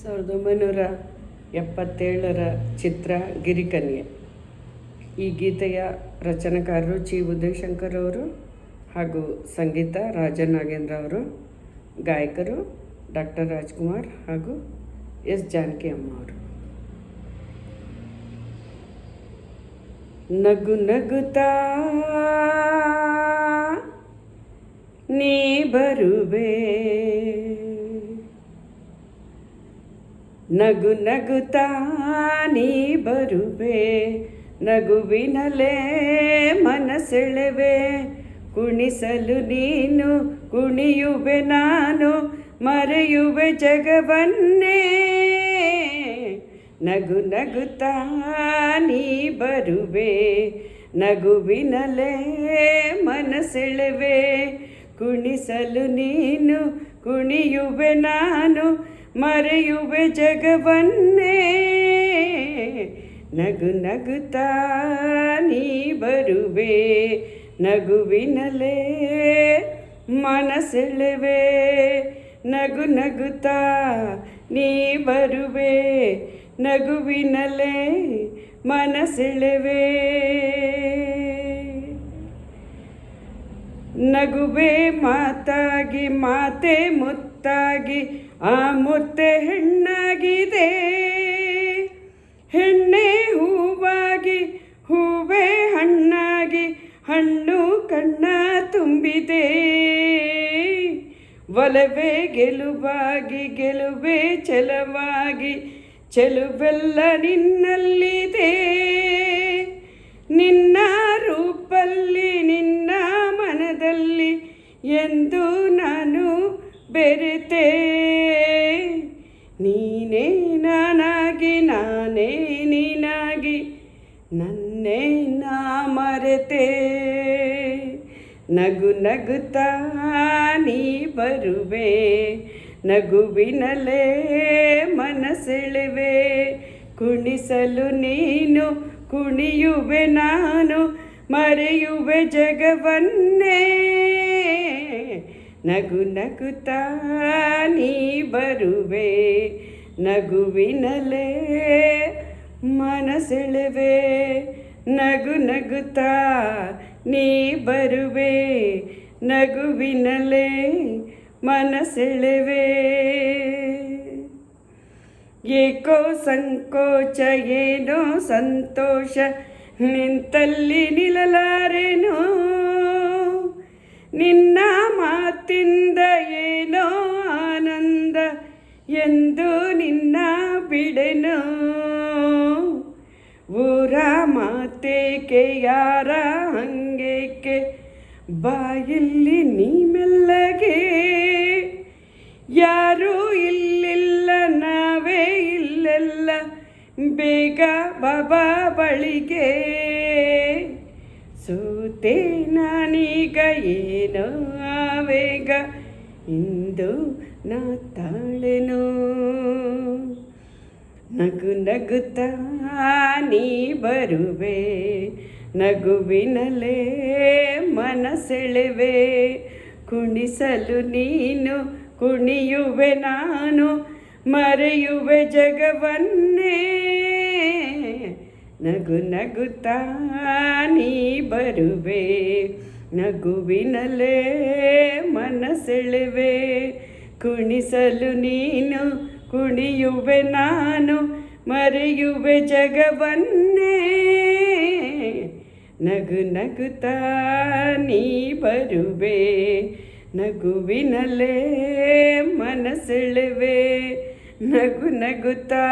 1977 ಚಿತ್ರ ಗಿರಿಕನ್ಯೆ. ಈ ಗೀತೆಯ ರಚನಾಕಾರರು ಚಿ ಉದಯಶಂಕರ್ ಅವರು ಹಾಗೂ ಸಂಗೀತ ರಾಜನ್ ನಾಗೇಂದ್ರ ಅವರು, ಗಾಯಕರು ಡಾಕ್ಟರ್ ರಾಜ್ಕುಮಾರ್ ಹಾಗೂ ಎಸ್ ಜಾನಕಿ ಅಮ್ಮ ಅವರು. ನಗು ನಗುತ್ತಾ ನೀ ಬರುವೆ, ನಗು ನಗುತ್ತಾ ನೀ ಬರುವೆ, ನಗುವಿನಲೇ ಮನಸೆಳೆವೆ, ಕುಣಿಸಲು ನೀನು ಕುಣಿಯುವೆ ನಾನು, ಮರೆಯುವೆ ಜಗವನ್ನೇ. ನಗು ನಗುತ್ತಾ ನೀ ಬರುವೆ, ನಗುವಿನಲೇ ಮನಸೆಳೆವೆ, ಕುಣಿಸಲು ನೀನು ಕುಣಿಯುವೆ ನಾನು, ಮರೆಯುವೆ ಜಗವನ್ನೇ. ನಗು ನಗುತ್ತಾ ನೀ ಬರುವೆ, ನಗುವಿನಲೇ ಮನಸೆಳೆವೆ, ನಗು ನಗುತ್ತಾ ನೀ ಬರುವೆ, ನಗುವಿನಲೇ ಮನಸೆಳೆವೆ. ನಗುವೆ ಮಾತಾಗಿ ಮಾತೆ ಮುತ್ತಾಗಿ, ಆ ಮುತ್ತೆ ಹೆಣ್ಣಾಗಿದೆ, ಹೆಣ್ಣೆ ಹೂವಾಗಿ ಹೂವೇ ಹಣ್ಣಾಗಿ, ಹಣ್ಣು ಕಣ್ಣ ತುಂಬಿದೆ, ಒಲವೇ ಗೆಲುವಾಗಿ ಗೆಲುವೇ ಚೆಲುವಾಗಿ, ಚೆಲುವೆಲ್ಲ ನಿನ್ನಲ್ಲಿದೆ, ನಿನ್ನ ರೂಪಲ್ಲಿ ನಿನ್ನ ಮನದಲ್ಲಿ ಎಂದು ನಾನು ಬೆರೆತೆ, ನೀನೇ ನಾನಾಗಿ ನಾನೇ ನೀನಾಗಿ, ನನ್ನೇ ನಾ ಮರೆತೆ. ನಗು ನಗುತ್ತಾ ನೀ ಬರುವೆ, ನಗುವಿನಲೇ ಮನಸೆಳೆವೆ, ಕುಣಿಸಲು ನೀನು ಕುಣಿಯುವೆ ನಾನು, ಮರೆಯುವೆ ಜಗವನ್ನೇ. ನಗು ನಗುತ್ತಾ ನೀ ಬರುವೆ, ನಗುವಿನಲೇ ಮನಸೆಳೆವೆ, ನಗು ನಗುತ್ತಾ ನೀ ಬರುವೆ, ನಗುವಿನಲೇ ಮನಸೆಳೆವೆ. ಏಕೋ ಸಂಕೋಚ ಏನೋ ಸಂತೋಷ, ನಿಂತಲ್ಲಿ ನಿಲ್ಲಲಾರೆನೋ, ನಿನ್ನ ಮಾತಿಂದ ಏನೋ ಆನಂದ ಎಂದು ನಿನ್ನ ಬಿಡೆನೋ, ಊರ ಮಾತೇಕೆ ಯಾರ ಹಂಗೇಕೆ, ಬಾಯಲ್ಲಿ ನೀ ಮೆಲ್ಲಗೆ, ಯಾರೂ ಇಲ್ಲಿಲ್ಲ ನಾವೇ ಇಲ್ಲೆಲ್ಲ, ಬೇಗ ಬಾಬಾ ಬಳಿಗೆ. ಸೋತೆ ನಾನೀಗ ಏನೋ ಆವೇಗ, ಇಂದು ನಾ ತಾಳೆನೋ. ನಗು ನಗುತ್ತಾ ನೀ ಬರುವೆ, ನಗುವಿನಲೇ ಮನಸೆಳೆವೆ, ಕುಣಿಸಲು ನೀನು ಕುಣಿಯುವೆ ನಾನು, ಮರೆಯುವೆ ಜಗವನ್ನೇ. ನಗು ನಗುತ್ತಾ ನೀ ಬರುವೆ, ನಗುವಿನಲೇ ಮನಸೆಳೆವೆ, ಕುಣಿಸಲು ನೀನು ಕುಣಿಯುವೆ ನಾನು, ಮರೆಯುವೆ ಜಗವನ್ನೇ. ನಗು ನಗುತ್ತಾ ನೀ ಬರುವೆ, ನಗುವಿನಲೇ ಮನಸೆಳೆವೆ, ನಗು ನಗುತ್ತಾ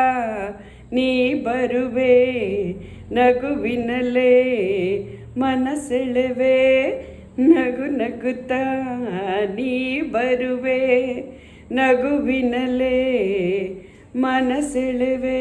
ನೀ ಬರುವೆ, ನಗುವಿನಲೇ ಮನಸೆಳೆವೆ, ನಗು ನಗುತ್ತಾ ನೀ ಬರುವೆ, ನಗುವಿನಲೇ ಮನಸೆಳೆವೆ.